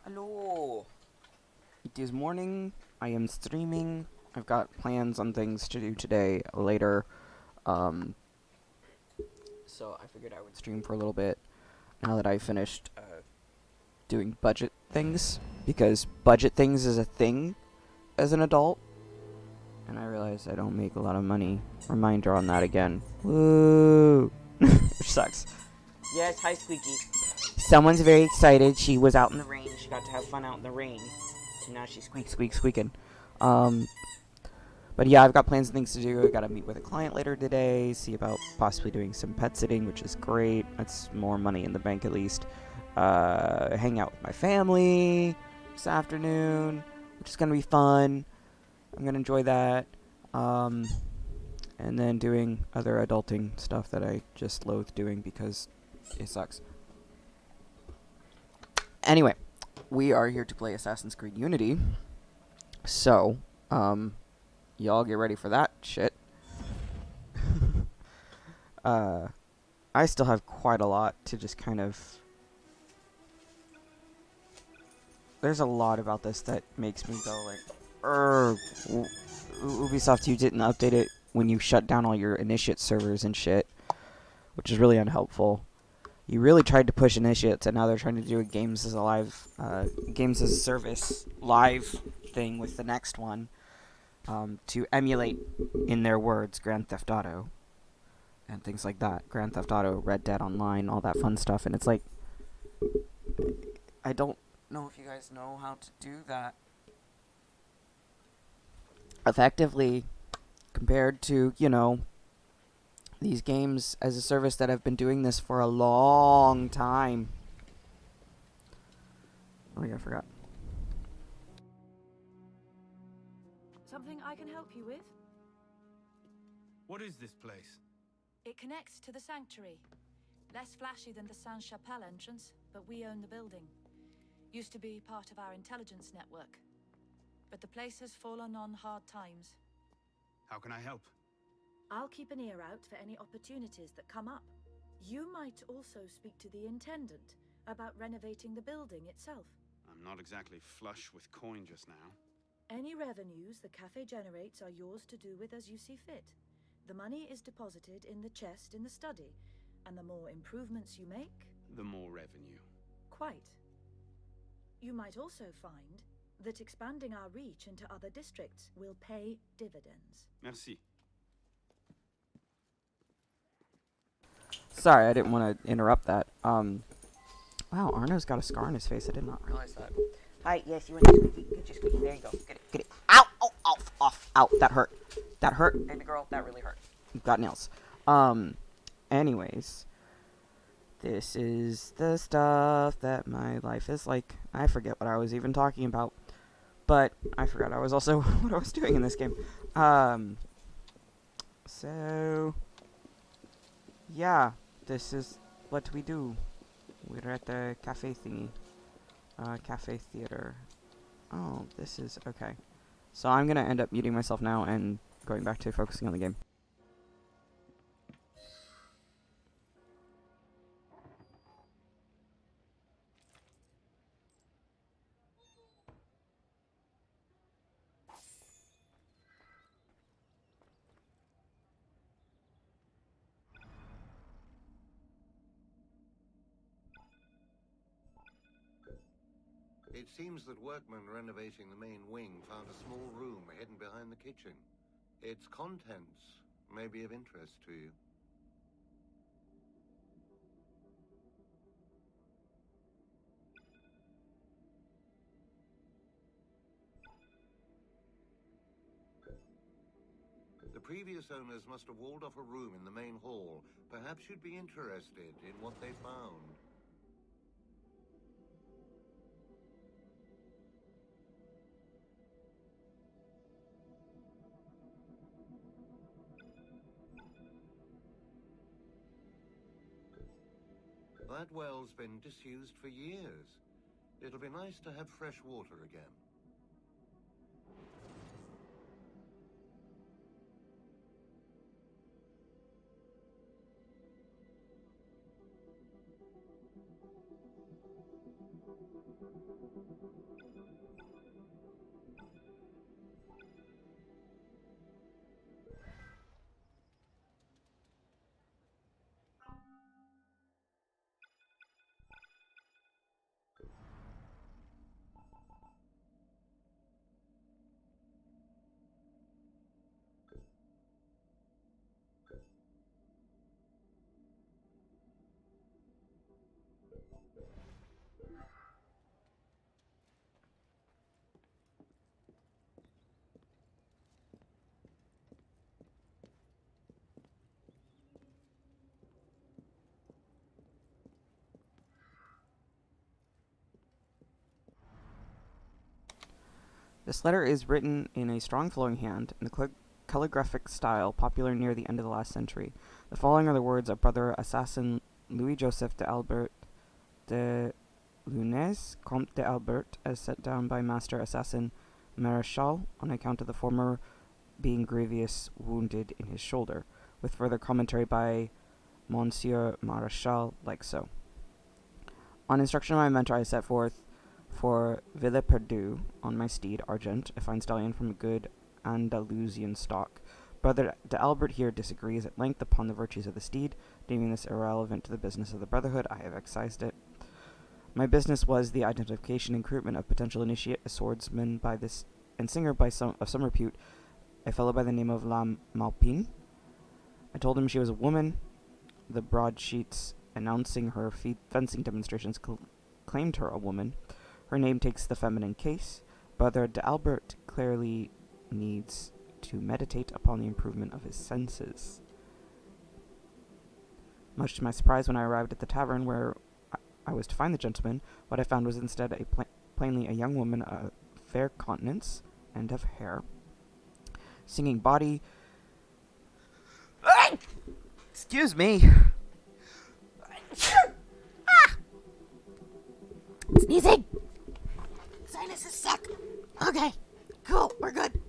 Hello. It is morning. I am streaming. I've got plans on things to do today later. Um, so I figured I would stream for a little bit now that I finished doing budget things, because budget things is a thing as an adult, and I realize I don't make a lot of money. Reminder on that again. Woo! Which sucks. Yes, hi Squeaky. Someone's very excited. She was out in the rain. She got to have fun out in the rain. And now she's squeaking. But yeah, I've got plans and things to do. I gotta meet with a client later today, see about possibly doing some pet sitting, which is great. That's more money in the bank at least. Hang out with my family this afternoon, which is gonna be fun. I'm gonna enjoy that. And then doing other adulting stuff that I just loathe doing because it sucks. Anyway, we are here to play Assassin's Creed Unity. So, y'all get ready for that shit. I still have quite a lot to just kind of... There's a lot about this that makes me go like, Ubisoft, you didn't update it when you shut down all your Initiate servers and shit, which is really unhelpful. You really tried to push Initiates, and now they're trying to do a games as a service live thing with the next one, to emulate, in their words, Grand Theft Auto and things like that. Grand Theft Auto, Red Dead Online, all that fun stuff, and it's like, I don't know if you guys know how to do that effectively compared to, these games as a service that have been doing this for a long time. Oh yeah, I forgot. Something I can help you with? What is this place? It connects to the sanctuary. Less flashy than the Sainte-Chapelle entrance, but we own the building. Used to be part of our intelligence network. But the place has fallen on hard times. How can I help? I'll keep an ear out for any opportunities that come up. You might also speak to the intendant about renovating the building itself. I'm not exactly flush with coin just now. Any revenues the cafe generates are yours to do with as you see fit. The money is deposited in the chest in the study, and the more improvements you make... The more revenue. Quite. You might also find that expanding our reach into other districts will pay dividends. Merci. Sorry, I didn't want to interrupt that. Wow, Arno's got a scar on his face. I did not realize that. Hi, yes, you want your squeaky? Get your squeaky. There you go. Get it. Ow! Oh, ow. That hurt. That hurt, baby girl. That really hurt. You've got nails. Anyways. This is the stuff that my life is like. I forget what I was even talking about. But I forgot I was also what I was doing in this game. So... yeah, this is what we do. We're at the cafe thingy. Cafe theater. Oh, this is... okay. So I'm gonna end up muting myself now and going back to focusing on the game. It seems that workmen renovating the main wing found a small room hidden behind the kitchen. Its contents may be of interest to you. The previous owners must have walled off a room in the main hall. Perhaps you'd be interested in what they found. That well's been disused for years. It'll be nice to have fresh water again. This letter is written in a strong flowing hand, in the calligraphic style popular near the end of the last century. The following are the words of brother assassin Louis-Joseph de Albert de Lunez, Comte de Albert, as set down by Master Assassin Maréchal on account of the former being grievous wounded in his shoulder, with further commentary by Monsieur Maréchal, like so. On instruction of my mentor, I set forth for Villeperdu on my steed, Argent, a fine stallion from a good Andalusian stock. Brother de Albert here disagrees at length upon the virtues of the steed, deeming this irrelevant to the business of the Brotherhood. I have excised it. My business was the identification and recruitment of potential initiate, a swordsman by this and singer by of some repute, a fellow by the name of La Malpine. I told him she was a woman. The broadsheets announcing her fencing demonstrations claimed her a woman. Her name takes the feminine case. Brother de Albert clearly needs to meditate upon the improvement of his senses. Much to my surprise, when I arrived at the tavern where I was to find the gentleman, what I found was instead plainly a young woman of fair countenance and of hair, singing body. Excuse me. Sneezing! Sinuses suck. Okay, cool, we're good.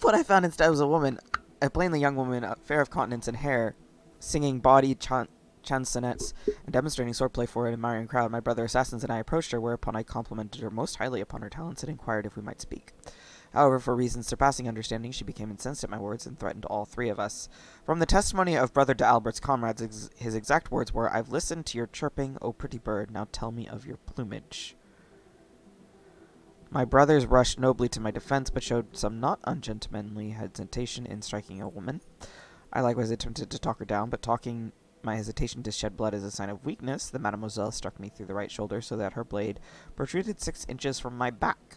What I found instead was a woman, a plainly young woman, fair of countenance and hair, singing bawdy chansonnettes and demonstrating swordplay for an admiring crowd. My brother assassins and I approached her, whereupon I complimented her most highly upon her talents and inquired if we might speak. However, for reasons surpassing understanding, she became incensed at my words and threatened all three of us. From the testimony of Brother de Albert's comrades, his exact words were, "I've listened to your chirping, O pretty bird, now tell me of your plumage." My brothers rushed nobly to my defense, but showed some not ungentlemanly hesitation in striking a woman. I likewise attempted to talk her down, but my hesitation to shed blood is a sign of weakness. The mademoiselle struck me through the right shoulder, so that her blade protruded 6 inches from my back.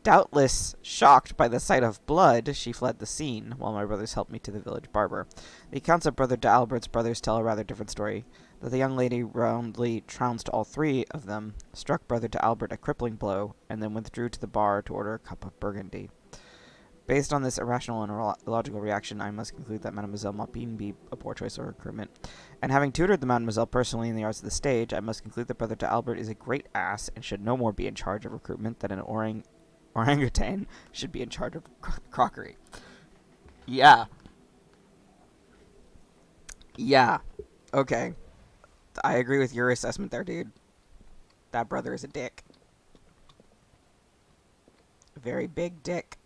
Doubtless shocked by the sight of blood, she fled the scene, while my brothers helped me to the village barber. The accounts of Brother de Albert's brothers tell a rather different story. That the young lady roundly trounced all three of them, struck Brother de Albert a crippling blow, and then withdrew to the bar to order a cup of Burgundy. Based on this irrational and illogical reaction, I must conclude that Mademoiselle Maupin be a poor choice of recruitment. And having tutored the Mademoiselle personally in the arts of the stage, I must conclude that Brother de Albert is a great ass and should no more be in charge of recruitment than an orangutan should be in charge of crockery. Yeah. Okay. I agree with your assessment there, dude. That brother is a dick. A very big dick.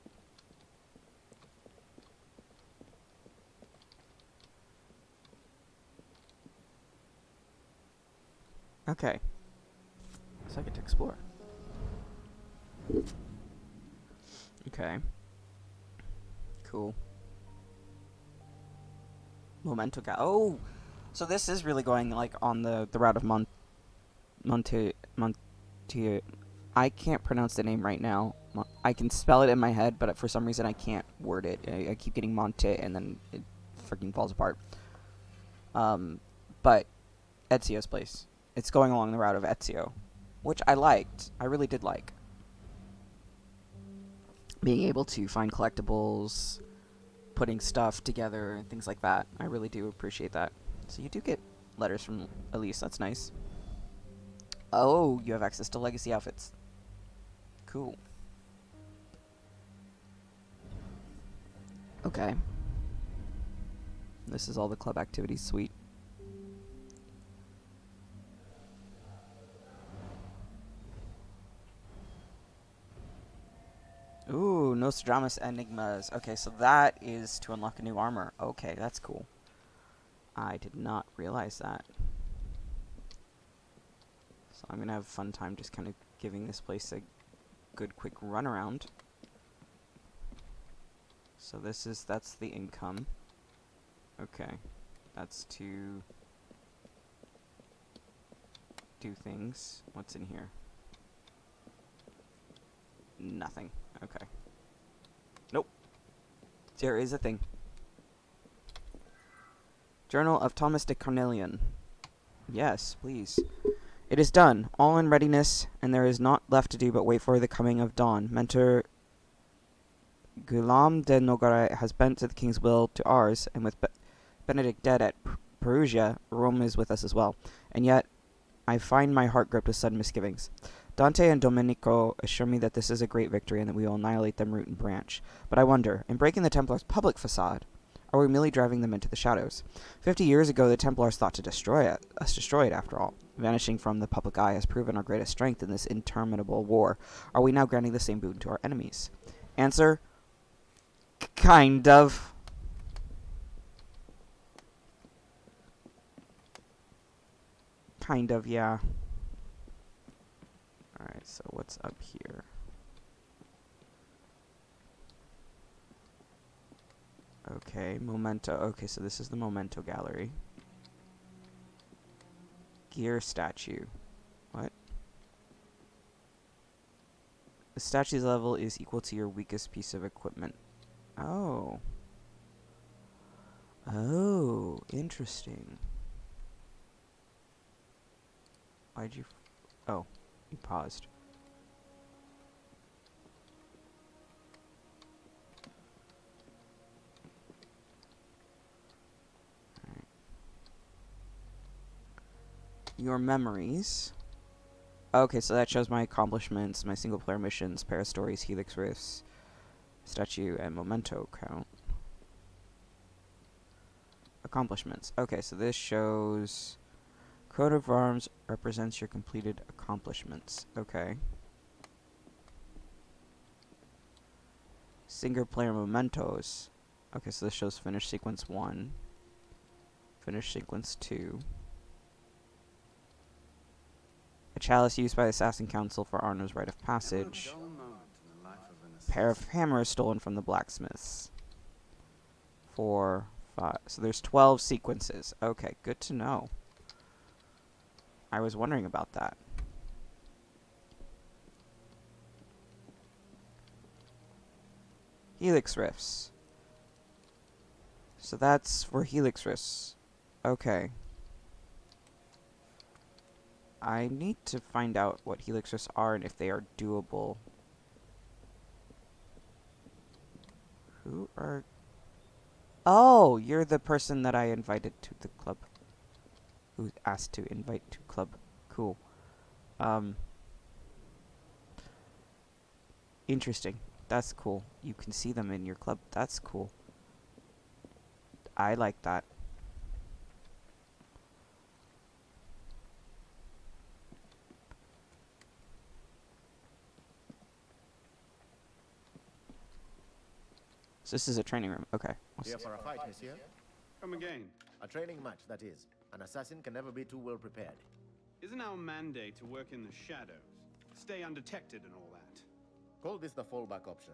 Okay. So I get to explore. Okay. Cool. Momento. Oh! So this is really going, like, on the route of Monte... I can't pronounce the name right now. I can spell it in my head, but for some reason I can't word it. I keep getting Monte, and then it freaking falls apart. But Ezio's place. It's going along the route of Ezio, which I liked. I really did like. Being able to find collectibles, putting stuff together, and things like that. I really do appreciate that. So you do get letters from Elise. That's nice. Oh, you have access to legacy outfits. Cool. Okay. This is all the club activities suite. Ooh, Nostradamus Enigmas. Okay, so that is to unlock a new armor. Okay, that's cool. I did not realize that. So I'm going to have a fun time just kind of giving this place a good quick run around. So that's the income. Okay. That's to do things. What's in here? Nothing. Okay. Nope. There is a thing. Journal of Thomas de Cornelian. Yes, please. It is done, all in readiness, and there is naught left to do but wait for the coming of dawn. Mentor Guillaume de Nogaret has bent to the king's will to ours, and with Benedict dead at Perugia, Rome is with us as well. And yet, I find my heart gripped with sudden misgivings. Dante and Domenico assure me that this is a great victory and that we will annihilate them root and branch. But I wonder, in breaking the Templars' public facade, are we merely driving them into the shadows? 50 years ago, the Templars thought to destroy it after all. Vanishing from the public eye has proven our greatest strength in this interminable war. Are we now granting the same boon to our enemies? Answer, kind of. Kind of, yeah. Alright, so what's up here? Okay, Momento. Okay, so this is the Momento gallery. Gear statue. What? The statue's level is equal to your weakest piece of equipment. Oh. Oh, interesting. Why'd you... Oh, you paused. Alright. Your memories. Okay, so that shows my accomplishments, my single-player missions, Parastories, Helix Rifts, Statue, and Momento count. Accomplishments. Okay, so this shows... Coat of Arms represents your completed accomplishments. Okay. Single-player mementos. Okay, so this shows finish sequence 1. Finish sequence 2. A chalice used by the Assassin Council for Arno's rite of passage. Pair of hammers stolen from the blacksmiths. 4, 5. So there's 12 sequences. Okay, good to know. I was wondering about that. Helix Rifts. So that's for Helix Rifts. Okay. I need to find out what Helix Rifts are and if they are doable. Who are... Oh, you're the person that I invited to the club. Who asked to invite to club. Cool. Interesting. That's cool. You can see them in your club. That's cool. I like that. So this is a training room. Okay. Here for a fight, monsieur? Come again. A training match, that is. An assassin can never be too well prepared. Isn't our mandate to work in the shadows? Stay undetected and all that? Call this the fallback option.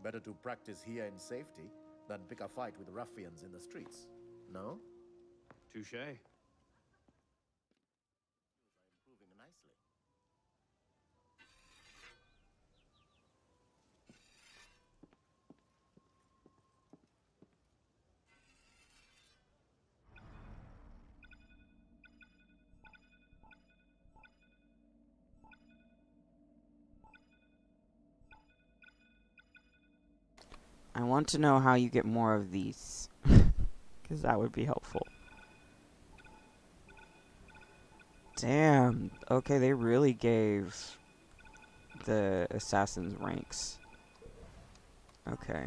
Better to practice here in safety than pick a fight with ruffians in the streets. No? Touché. Improving nicely. I want to know how you get more of these. Because that would be helpful. Damn. Okay, they really gave the assassins ranks. Okay.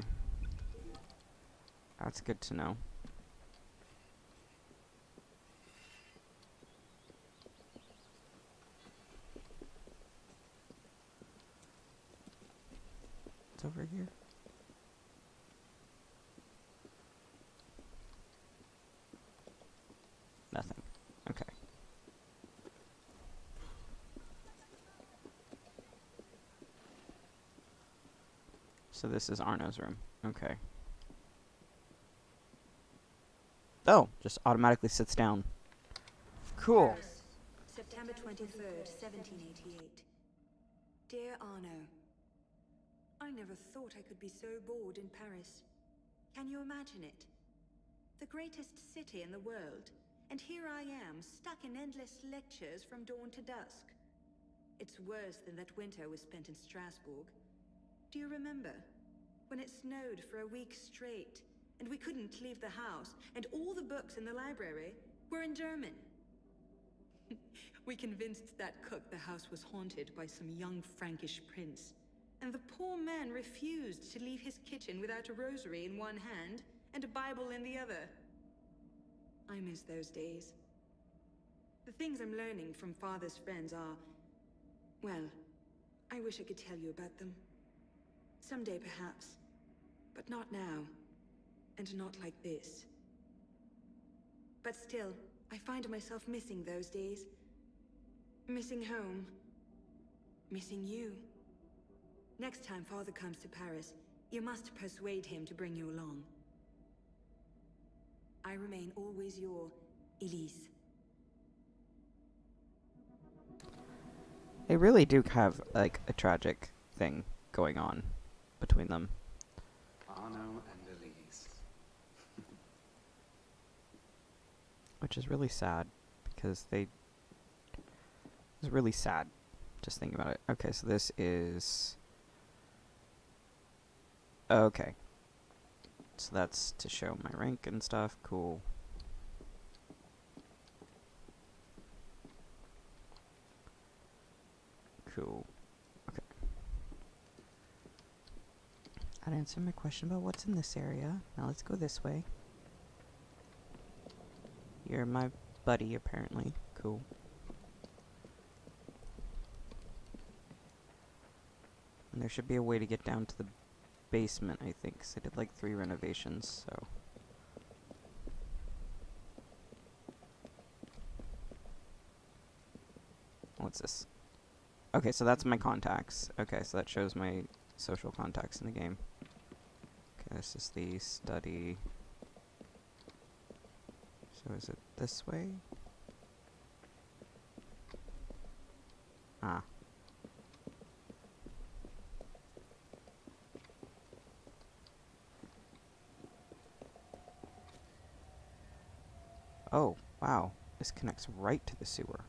That's good to know. It's over here. Nothing. Okay. So this is Arno's room. Okay. Oh, just automatically sits down. Cool. September September 23rd, 1788. Dear Arno, I never thought I could be so bored in Paris. Can you imagine it? The greatest city in the world, and here I am, stuck in endless lectures from dawn to dusk. It's worse than that winter we spent in Strasbourg. Do you remember? When it snowed for a week straight, and we couldn't leave the house, and all the books in the library were in German. We convinced that cook the house was haunted by some young Frankish prince, and the poor man refused to leave his kitchen without a rosary in one hand and a Bible in the other. I miss those days. The things I'm learning from Father's friends are... well, I wish I could tell you about them. Someday, perhaps. But not now. And not like this. But still, I find myself missing those days. Missing home. Missing you. Next time Father comes to Paris, you must persuade him to bring you along. I remain always your Elise. They really do have, like, a tragic thing going on between them. Arno and Elise. Which is really sad, because they... It's really sad, just thinking about it. Okay, so this is... Okay. So that's to show my rank and stuff. Cool. Cool. Okay. That answered my question about what's in this area. Now let's go this way. You're my buddy, apparently. Cool. And there should be a way to get down to the basement, I think, 'cause I did like 3 renovations, so... What's this? Okay, so that's my contacts. Okay, so that shows my social contacts in the game. Okay, this is the study. So is it this way? Ah. Oh, wow. This connects right to the sewer.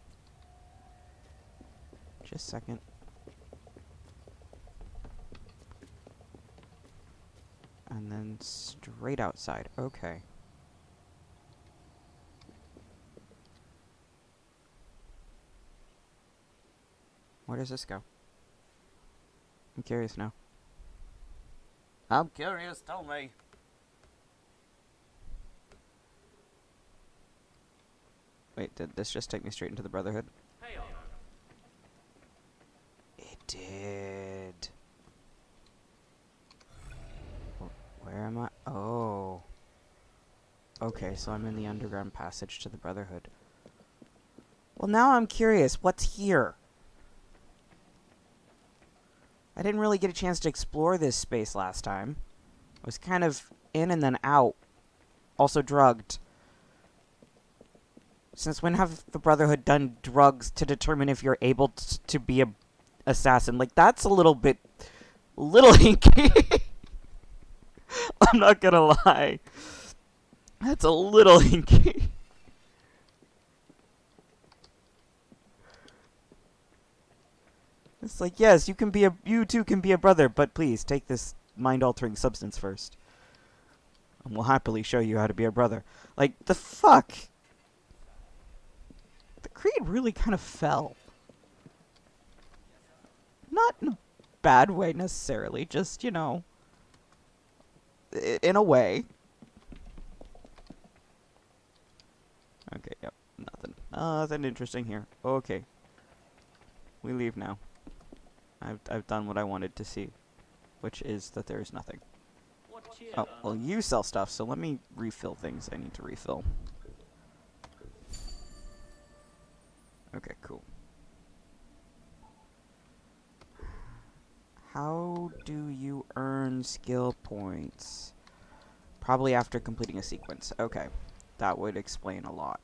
Just a second. And then straight outside. Okay. Where does this go? I'm curious now. I'm curious, tell me. Wait, did this just take me straight into the Brotherhood? Hey, Arno. It did. Where am I? Oh. Okay, so I'm in the underground passage to the Brotherhood. Well, now I'm curious. What's here? I didn't really get a chance to explore this space last time. I was kind of in and then out. Also drugged. Since when have the Brotherhood done drugs to determine if you're able to be a assassin? Like, that's a little hinky. I'm not gonna lie. That's a little hinky. It's like, yes, you too can be a brother, but please take this mind-altering substance first. And we'll happily show you how to be a brother. Like, the fuck? The creed really kind of fell. Not in a bad way, necessarily. Just, you know, in a way. Okay, yep, nothing. Nothing interesting here. Okay. We leave now. I've done what I wanted to see, which is that there is nothing. Oh, well, you sell stuff, so let me refill things I need to refill. Okay, cool. How do you earn skill points? Probably after completing a sequence. Okay, that would explain a lot.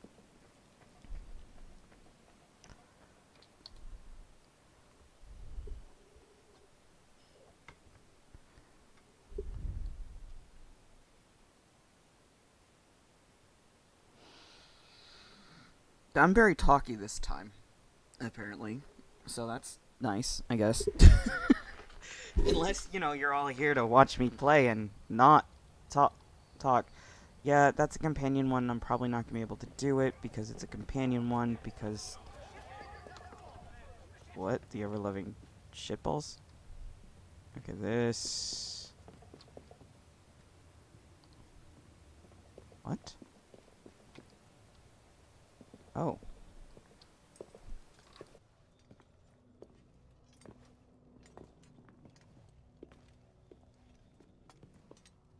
I'm very talky this time, apparently. So that's nice, I guess. Unless, you're all here to watch me play and not talk. Yeah, that's a companion one. I'm probably not going to be able to do it because it's a companion one because... What? The ever-loving shitballs? Okay, this... What? Oh.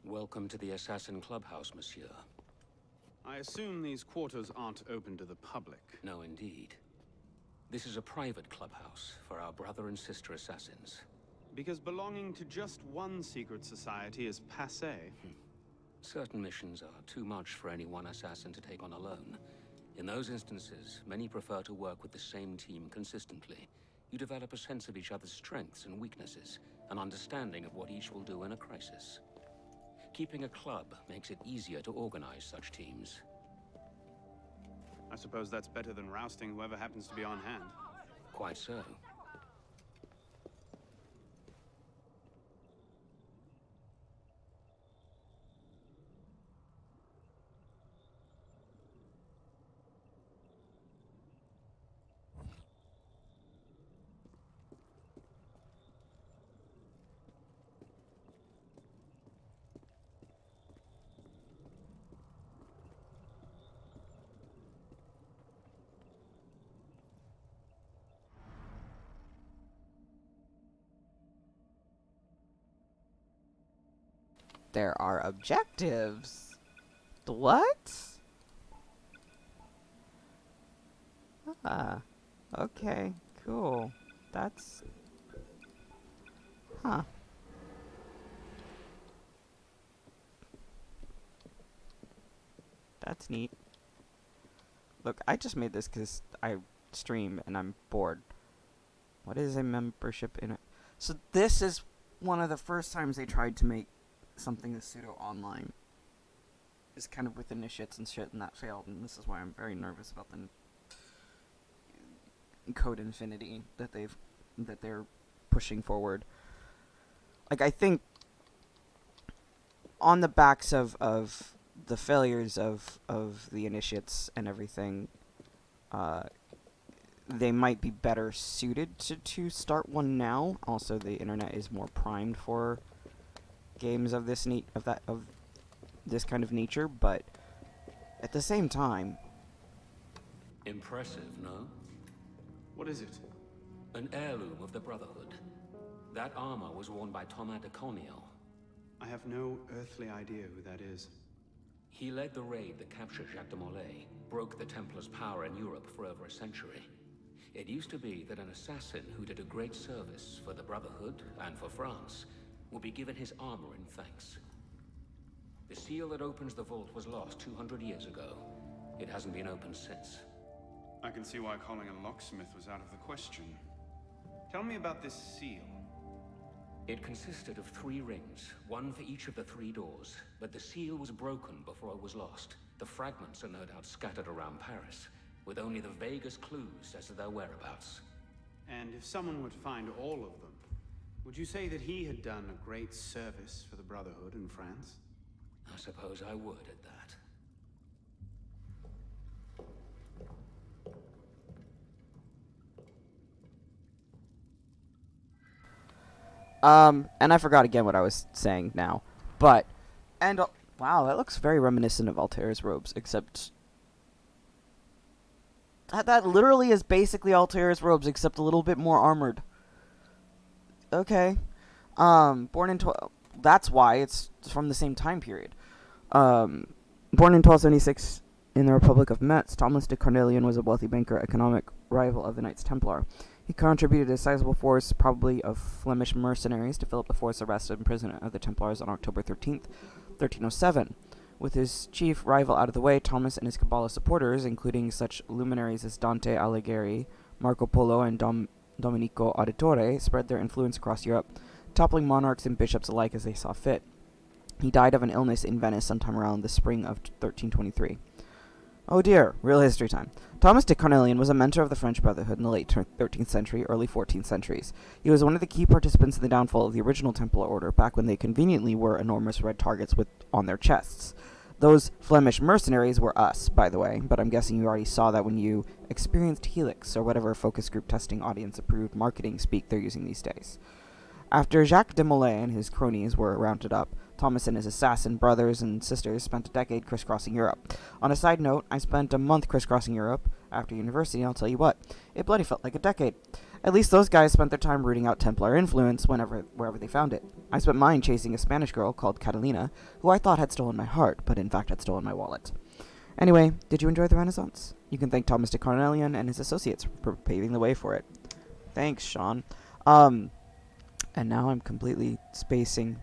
Welcome to the Assassin Clubhouse, monsieur. I assume these quarters aren't open to the public. No, indeed. This is a private clubhouse for our brother and sister assassins. Because belonging to just one secret society is passé. Certain missions are too much for any one assassin to take on alone. In those instances, many prefer to work with the same team consistently. You develop a sense of each other's strengths and weaknesses, an understanding of what each will do in a crisis. Keeping a club makes it easier to organize such teams. I suppose that's better than rousting whoever happens to be on hand. Quite so. There are objectives. What? Ah. Okay. Cool. That's... Huh. That's neat. Look, I just made this because I stream and I'm bored. What is a membership in it? So this is one of the first times they tried to make something that's pseudo-online. It's kind of with initiates and shit, and that failed, and this is why I'm very nervous about the Code Infinity that they're pushing forward. Like, I think on the backs of the failures of the initiates and everything, they might be better suited to start one now. Also, the internet is more primed for games of this this kind of nature, but at the same time... Impressive, no? What is it? An heirloom of the Brotherhood. That armor was worn by Thomas de Corniel. I have no earthly idea who that is. He led the raid that captured Jacques de Molay, broke the Templars' power in Europe for over a century. It used to be that an assassin who did a great service for the Brotherhood and for France will be given his armor in thanks. The seal that opens the vault was lost 200 years ago. It hasn't been opened since. I can see why calling a locksmith was out of the question. Tell me about this seal. It consisted of 3 rings, one for each of the 3 doors, but the seal was broken before it was lost. The fragments are no doubt scattered around Paris, with only the vaguest clues as to their whereabouts. And if someone would find all of them, would you say that he had done a great service for the Brotherhood in France? I suppose I would at that. And I forgot again what I was saying now. But, wow, that looks very reminiscent of Altair's robes, except... That literally is basically Altair's robes, except a little bit more armored. Okay. Born in... That's why it's from the same time period. Born in 1276 in the Republic of Metz, Thomas de Cornelian was a wealthy banker, economic rival of the Knights Templar. He contributed a sizable force, probably of Flemish mercenaries, to fill up the force arrested and imprisoned of the Templars on October 13th, 1307. With his chief rival out of the way, Thomas and his Kabbalah supporters, including such luminaries as Dante Alighieri, Marco Polo, and Domenico Auditore, spread their influence across Europe, toppling monarchs and bishops alike as they saw fit. He died of an illness in Venice sometime around the spring of 1323. Oh dear, real history time. Thomas de Carnelian was a mentor of the French Brotherhood in the late 13th century, early 14th centuries. He was one of the key participants in the downfall of the original Templar Order back when they conveniently wore enormous red targets on their chests. Those Flemish mercenaries were us, by the way, but I'm guessing you already saw that when you experienced Helix, or whatever focus group testing audience-approved marketing speak they're using these days. After Jacques de Molay and his cronies were rounded up, Thomas and his assassin brothers and sisters spent a decade crisscrossing Europe. On a side note, I spent a month crisscrossing Europe after university, and I'll tell you what, it bloody felt like a decade. At least those guys spent their time rooting out Templar influence wherever they found it. I spent mine chasing a Spanish girl called Catalina, who I thought had stolen my heart, but in fact had stolen my wallet. Anyway, did you enjoy the Renaissance? You can thank Thomas de Carnelian and his associates for paving the way for it. Thanks, Sean. And now I'm completely spacing.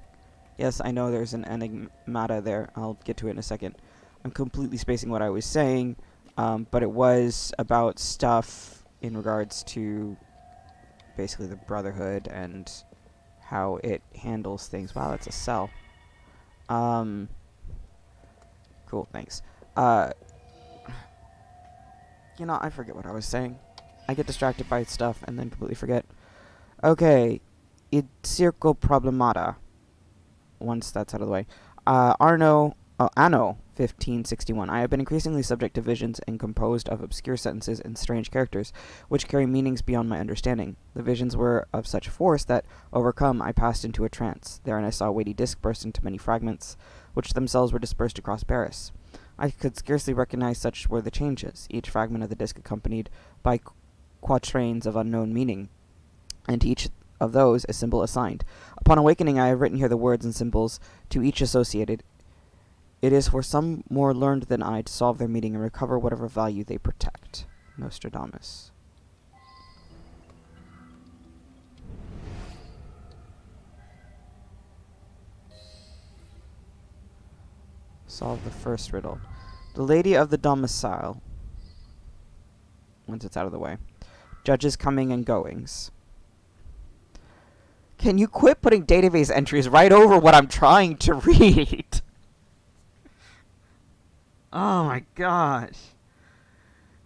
Yes, I know there's an enigmata there. I'll get to it in a second. I'm completely spacing what I was saying, but it was about stuff in regards to basically the Brotherhood and how it handles things. Wow, that's a cell. Cool, thanks. I forget what I was saying. I get distracted by stuff and then completely forget. Okay, id circo problemata. Once that's out of the way. Anno 1561. I have been increasingly subject to visions and composed of obscure sentences and strange characters, which carry meanings beyond my understanding. The visions were of such force that, overcome, I passed into a trance. Therein I saw a weighty disc burst into many fragments, which themselves were dispersed across Paris. I could scarcely recognize such were the changes, each fragment of the disc accompanied by quatrains of unknown meaning, and to each of those a symbol assigned. Upon awakening, I have written here the words and symbols to each associated. It is for some more learned than I to solve their meaning and recover whatever value they protect. Nostradamus. Solve the first riddle. The Lady of the Domicile. Once it's out of the way. Judges coming and goings. Can you quit putting database entries right over what I'm trying to read? Oh my gosh.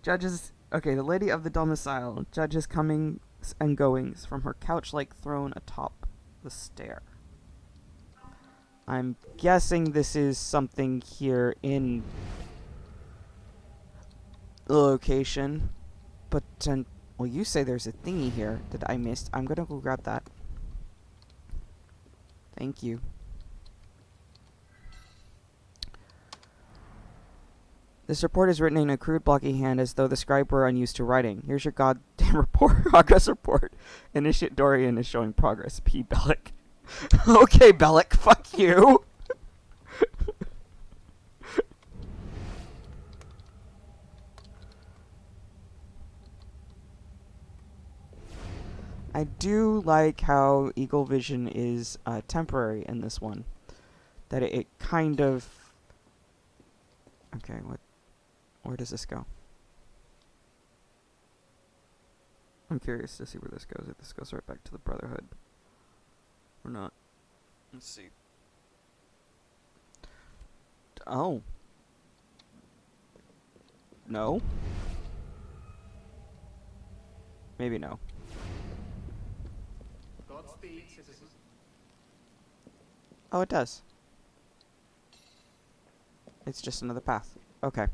Judges... Okay, the Lady of the Domicile. Judges comings and goings from her couch-like throne atop the stair. I'm guessing this is something here in the location. But, well, you say there's a thingy here that I missed. I'm gonna go grab that. Thank you. This report is written in a crude, blocky hand as though the scribe were unused to writing. Here's your goddamn progress report. Initiate Dorian is showing progress. P. Bellic. Okay, Bellic, fuck you. I do like how Eagle Vision is temporary in this one. That it kind of... Okay, where does this go? I'm curious to see where this goes. If this goes right back to the Brotherhood. Or not. Let's see. Oh. No? Maybe no. Godspeed, citizen. Oh, it does. It's just another path. Okay.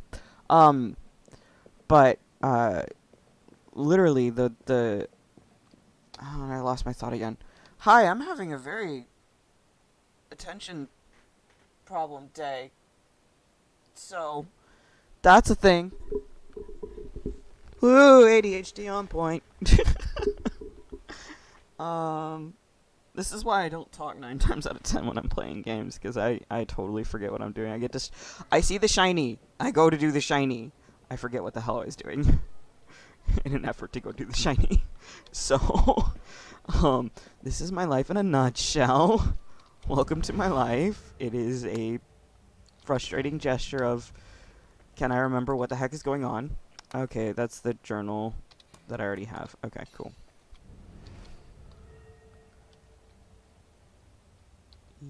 But, literally, oh, I lost my thought again. Hi, I'm having a very attention problem day. So, that's a thing. Woo, ADHD on point. This is why I don't talk 9 times out of 10 when I'm playing games, because I totally forget what I'm doing. I see the shiny. I go to do the shiny. I forget what the hell I was doing in an effort to go do the shiny. So, this is my life in a nutshell. Welcome to my life. It is a frustrating gesture of, can I remember what the heck is going on? Okay, that's the journal that I already have. Okay, cool.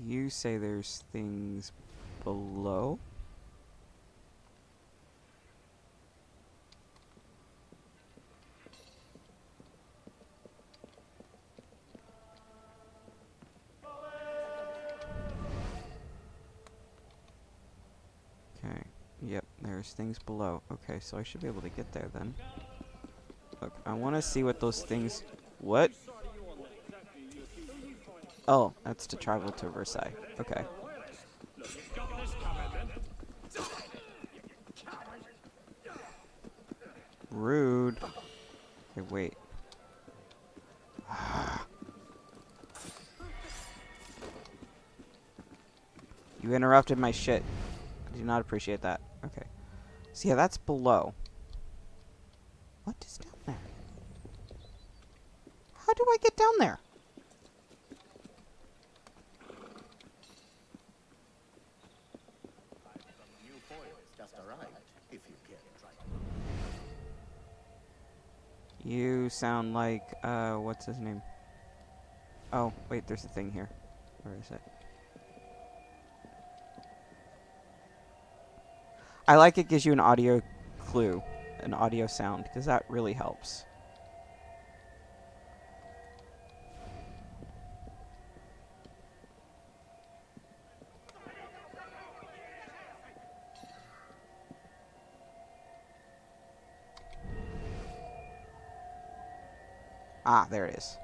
You say there's things below? Okay. Yep, there's things below. Okay, so I should be able to get there then. Look, I want to see what those things... What? Oh, that's to travel to Versailles. Okay. Rude. Okay, wait. You interrupted my shit. I do not appreciate that. Okay. So yeah, that's below. What is down there? How do I get down there? Some new foils just arrived, if you care to try. You sound like, what's his name? Oh, wait, there's a thing here. Where is it? I like it gives you an audio clue, an audio sound, because that really helps. Ah, there it is.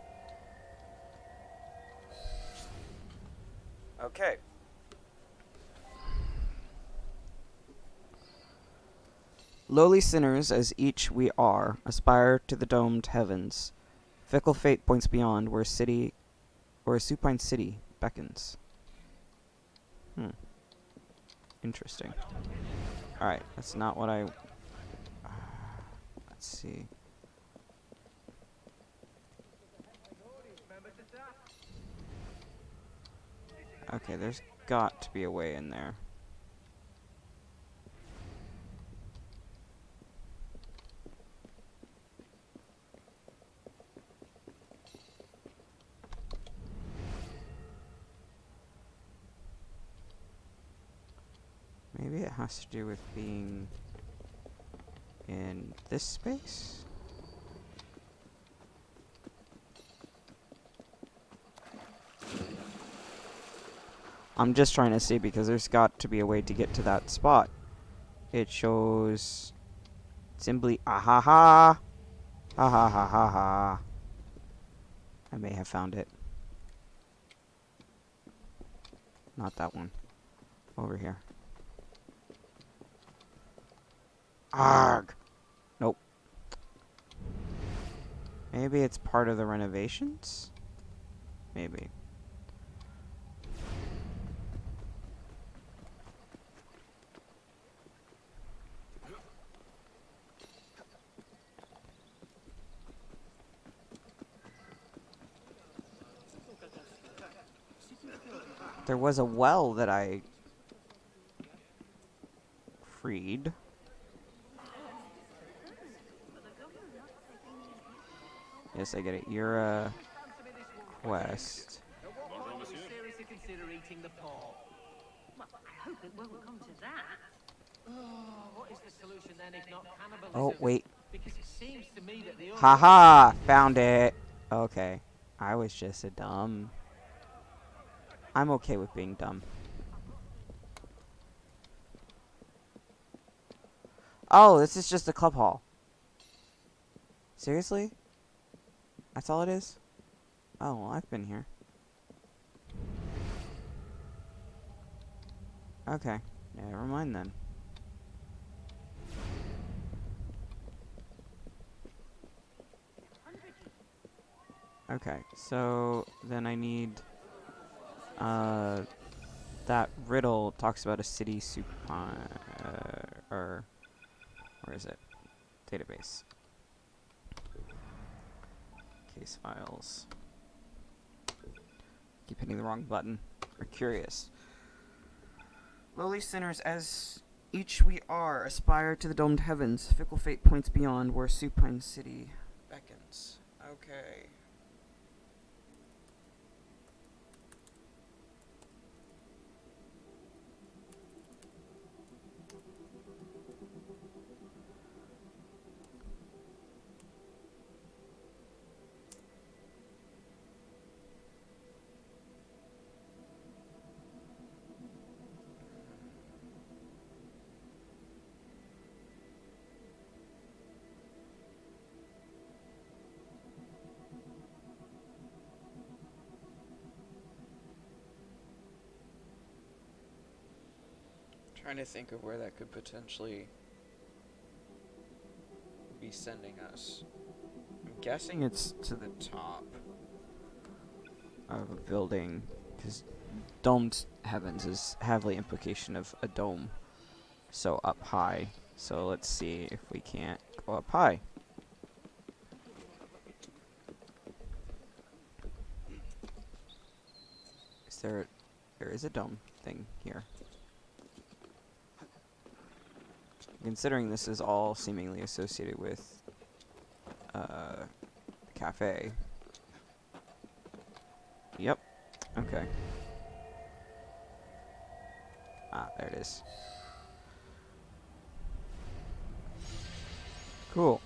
Okay. Lowly sinners as each we are, aspire to the domed heavens. Fickle fate points beyond where a supine city beckons. Interesting. Alright, that's not what I... let's see. Okay, there's got to be a way in there. Maybe it has to do with being in this space? I'm just trying to see because there's got to be a way to get to that spot. It shows simply ahaha. Ha ha ha ha ha. I may have found it. Not that one. Over here. Arg! Nope. Maybe it's part of the renovations? Maybe. There was a well that I freed. Yes, I get it. You're a quest. Seriously consider eating the paw. Well, I hope it won't come to that. What is the solution then if not cannibalism? Oh, wait. Because it seems to me that the only Haha! Found it! Okay. I was just a dumb. I'm okay with being dumb. Oh, this is just a club hall. Seriously? That's all it is? Oh, well, I've been here. Okay. Never mind then. Okay, so then I need that riddle talks about a city or where is it? Database. Case files. Keep hitting the wrong button. We're curious. Lowly sinners as each we are, aspire to the domed heavens. Fickle fate points beyond where supine city beckons. Okay. Trying to think of where that could potentially be sending us. I'm guessing it's to the top of a building, because domed heavens is heavily implication of a dome. So up high. So let's see if we can't go up high. There is a dome thing here. Considering this is all seemingly associated with the cafe. Yep. Okay. Ah, there it is. Cool.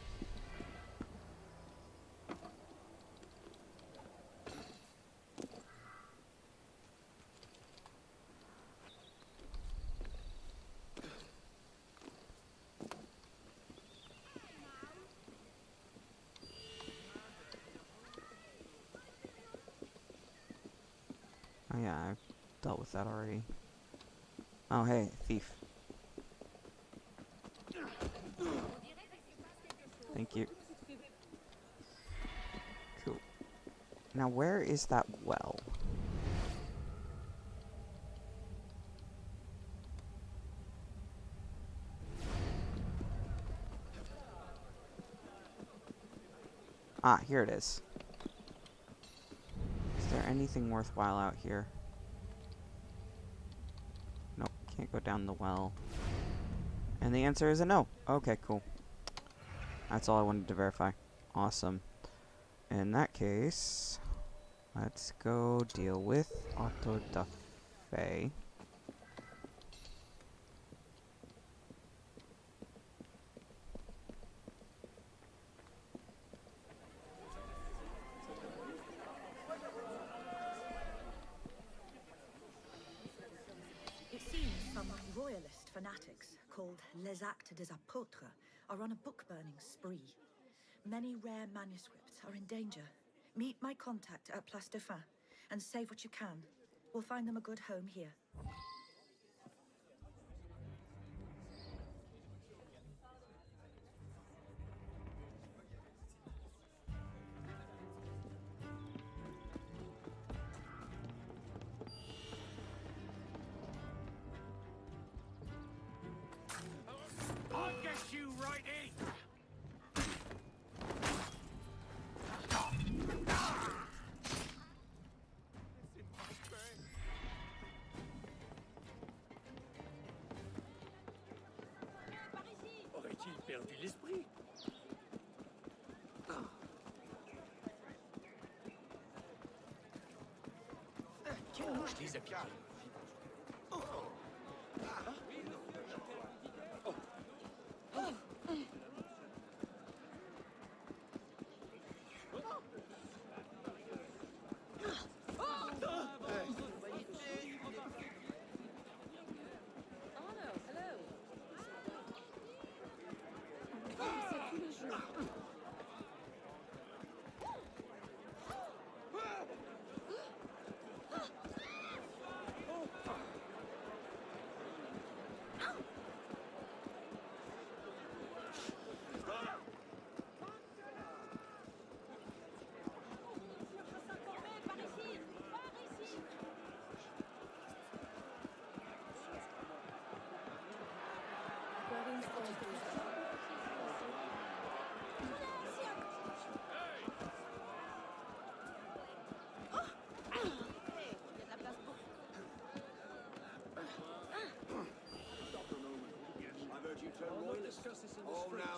Oh yeah, I've dealt with that already. Oh hey, thief. Thank you. Cool. Now where is that well? Ah, here it is. Is there anything worthwhile out here? Nope, can't go down the well. And the answer is a no. Okay, cool. That's all I wanted to verify. Awesome. In that case, let's go deal with Otto da Fe. It seems some royalist fanatics, called Les Actes des Apôtres, are on a book-burning spree. Many rare manuscripts are in danger. Meet my contact at Place de Fin, and save what you can. We'll find them a good home here. I'll get you right in! Aurait-il perdu l'esprit? Quelle mouche les a piqués? Oh,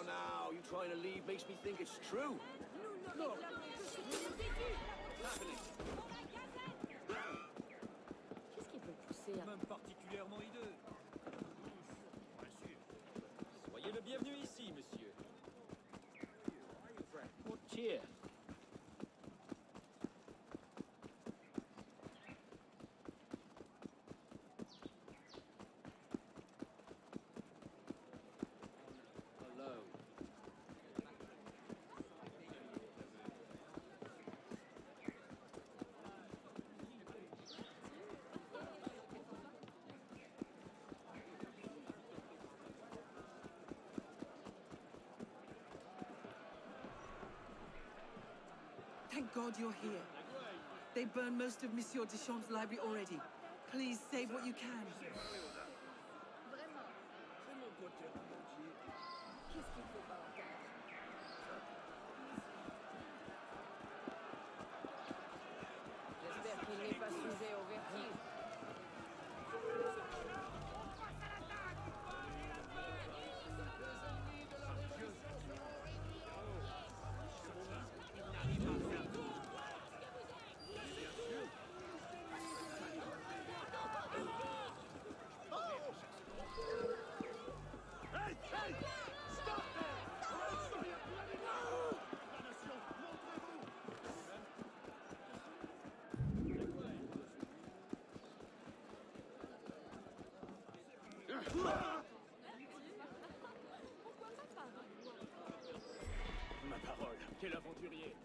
now, you trying to leave makes me think it's true. No. Qu'est-ce qui peut pousser à... Même particulièrement hideux. Bien sûr. Soyez le bienvenu ici, monsieur. Cheers. Thank God you're here. They burned most of Monsieur Deschamps' library already. Please save what you can. J'espère qu'il n'est pas sujet au vertige. Ma parole, quel aventurier!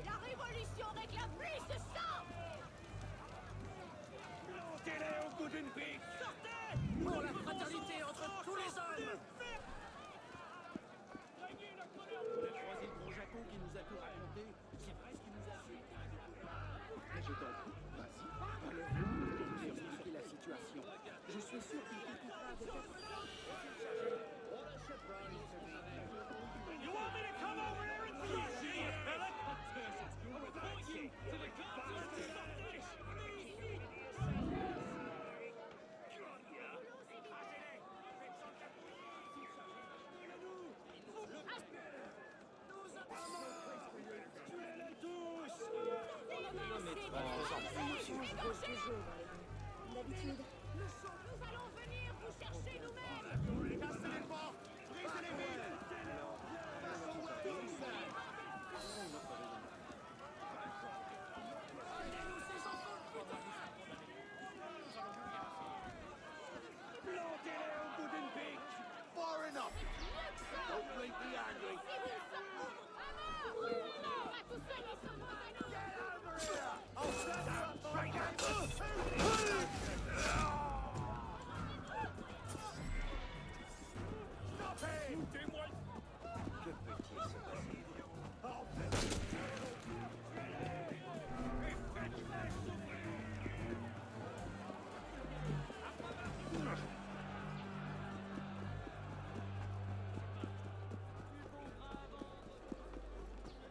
La révolution réclame plus de sang! Plantez-les au goût d'une pique! Sortez! Pour la fraternité entre tous les hommes! On a croisé le gros Jaco qui nous a tout raconté. C'est vrai ce qu'il nous a dit. Mais je t'en prie, vas-y, relève-le et lui expliquer la situation. Je suis sûr qu'il t'écoutera avec attention. You want me to come over here and crush you, you fella? On report you to the Council of D'habitude. Nous allons venir vous chercher nous-mêmes. Cassez les portes! Brisez les vitres! Plantez-les au bout d'une pique! Far enough! Don't make me angry! I'll set you up, traitor! Stop him! Foutez-moi! Que peut-il se passer?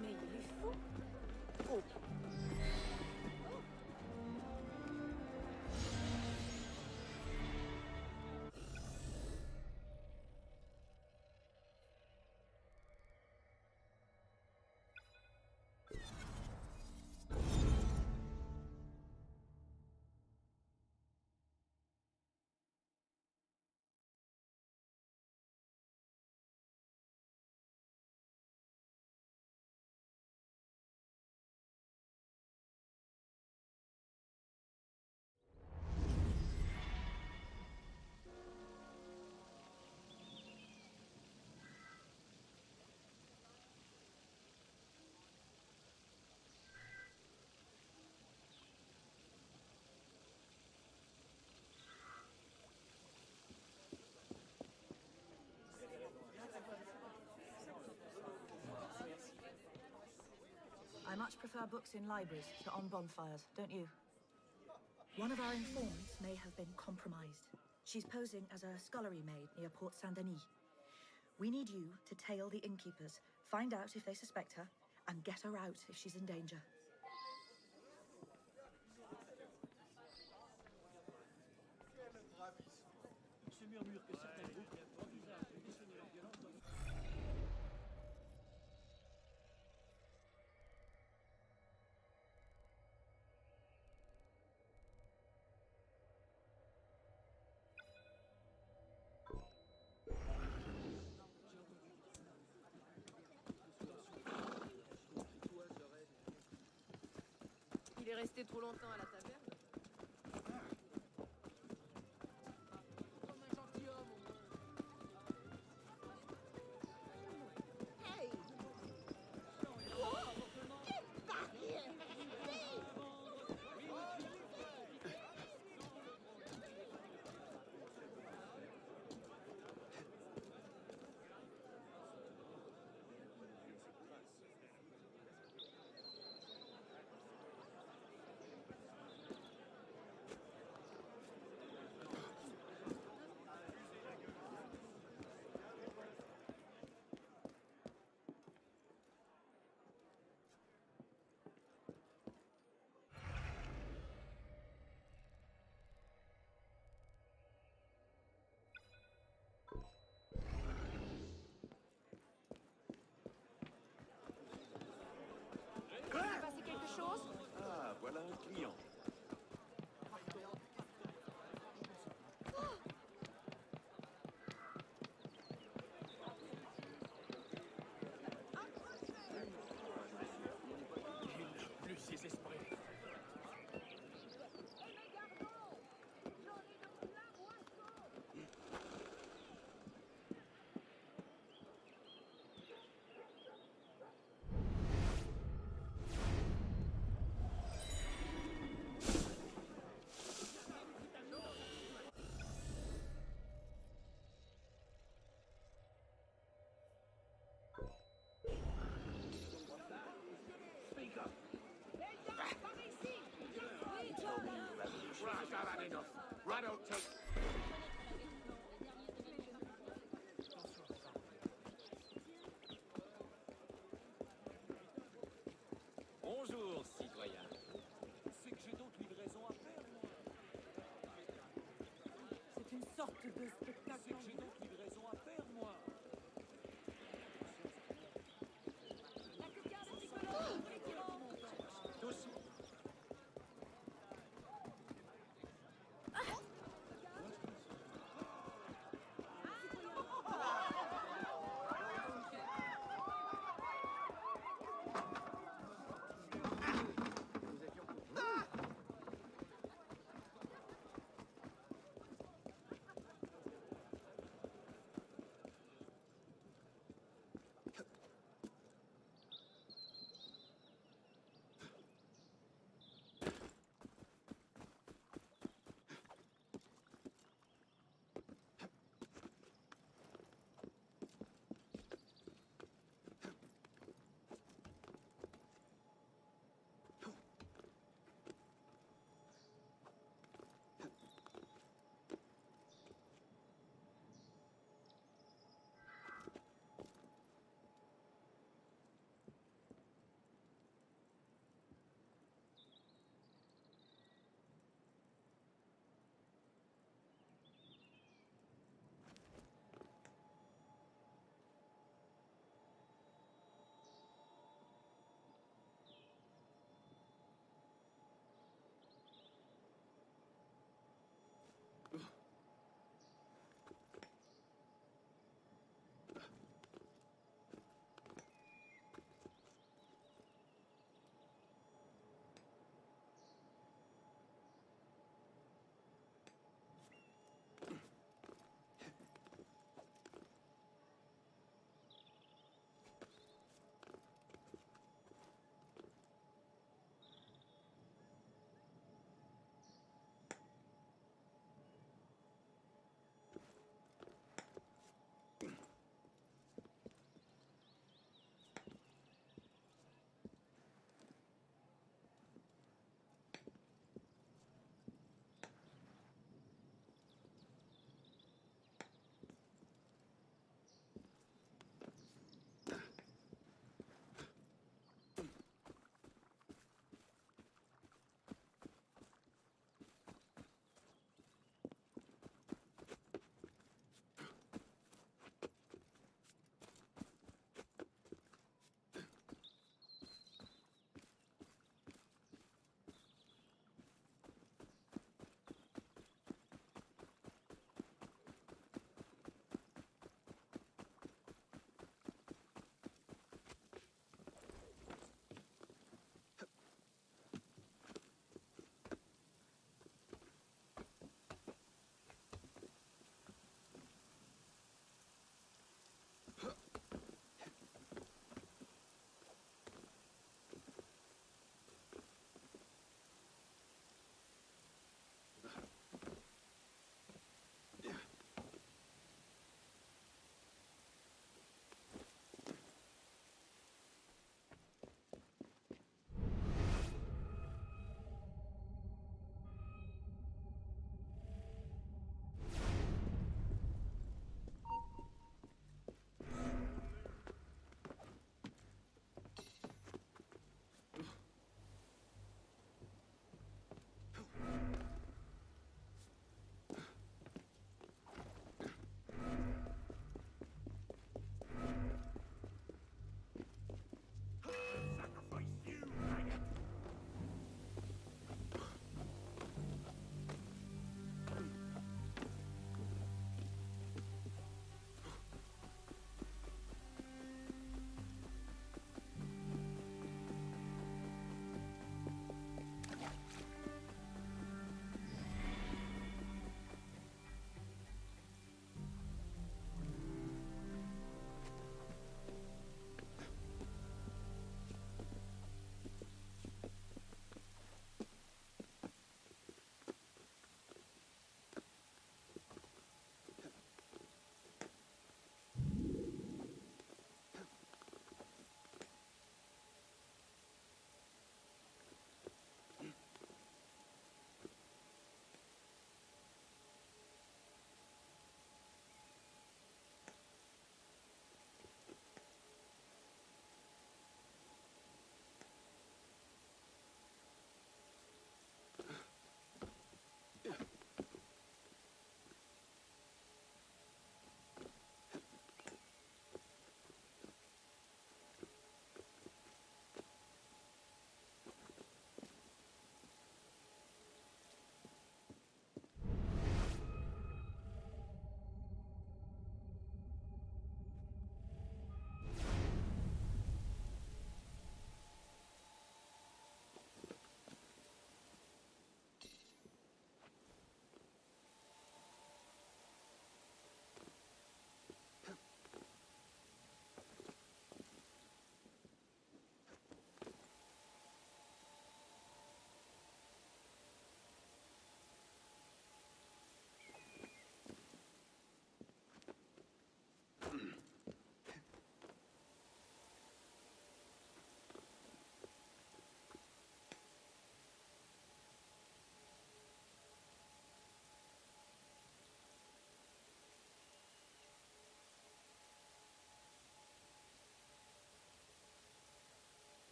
Mais il est fou. Oh. I much prefer books in libraries to on bonfires, don't you? One of our informants may have been compromised. She's posing as a scullery maid near Port Saint-Denis. We need you to tail the innkeepers, find out if they suspect her, and get her out if she's in danger. Se murmure que certains groupes envisagent de déchaîner la violence dans Il est resté trop longtemps à la taverne. Comme un gentilhomme, au moins. I don't take... Bonjour, citoyen. C'est que j'ai d'autres livraisons à faire, moi. C'est une sorte de spectacle. C'est que j'ai d'autres livraisons à faire, moi. Doucement.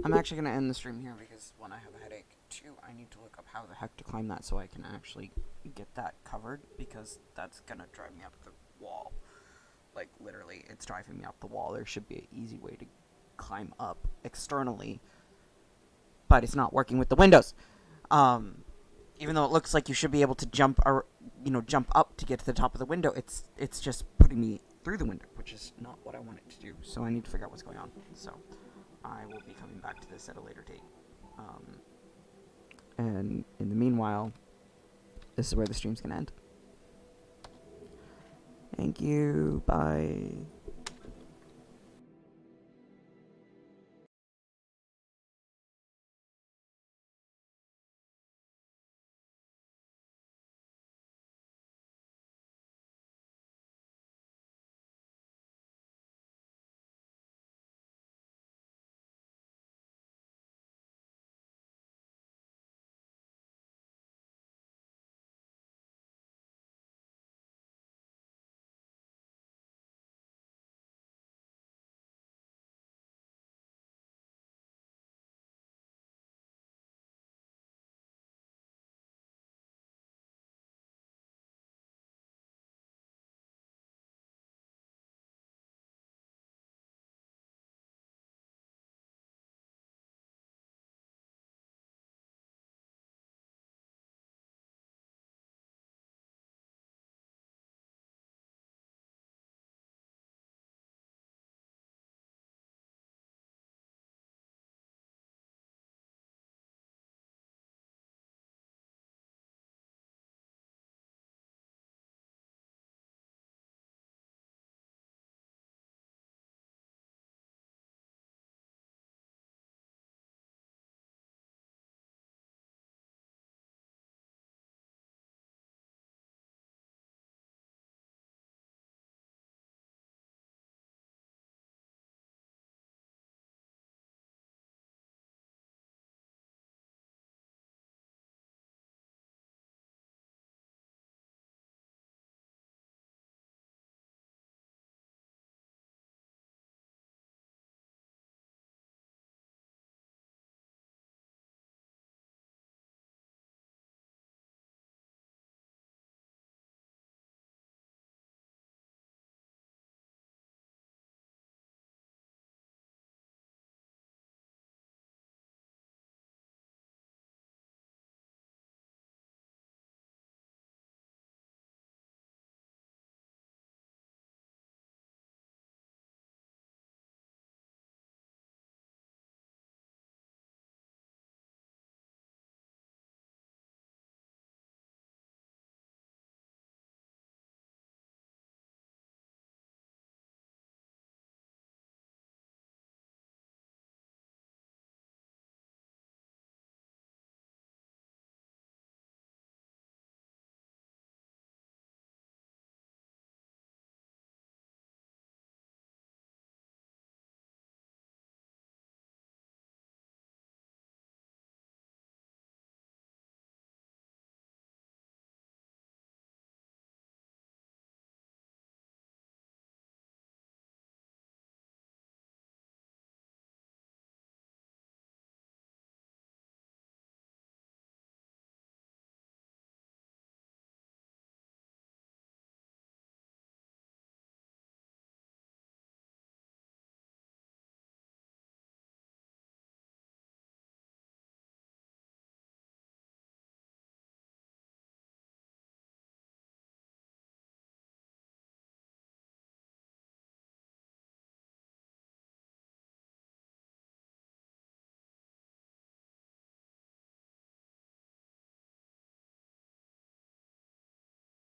I'm actually going to end the stream here because, one, I have a headache. Two, I need to look up how the heck to climb that so I can actually get that covered, because that's going to drive me up the wall. Like, literally, it's driving me up the wall. There should be an easy way to climb up externally, but it's not working with the windows. Even though it looks like you should be able to jump up to get to the top of the window, it's just putting me through the window, which is not what I want it to do. So I need to figure out what's going on. So I will be coming back to this at a later date. And in the meanwhile, this is where the stream's gonna end. Thank you. Bye.